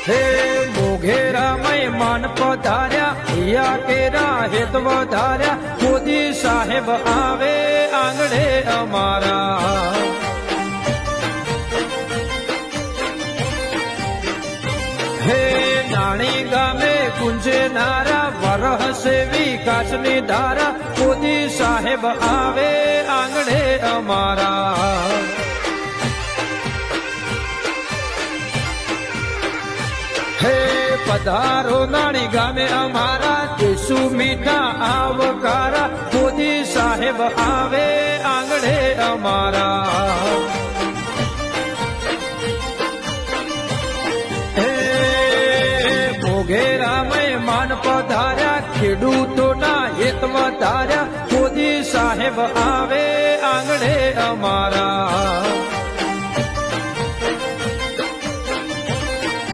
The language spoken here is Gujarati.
હે મોઘેરા મહેમાન પધાર્યા, હિયા કેરા હેત વધાર્યા, મોદી સાહેબ આવે આંગણે અમારા. હે નાણી ગામે ગુંજે નારા, વરહસે વિકાસની ધારા, મોદી સાહેબ આવે આંગણે અમારા. હે પધારો નાણી ગામે અમારા, દેશુ મીઠા આવકારા, મોદી સાહેબ આવે આંગણે અમારા. મોઘેરા મહેમાન પધાર્યા, ખેડૂતોના હિત વધાર્યા, મોદી સાહેબ આવે આંગણે અમારા.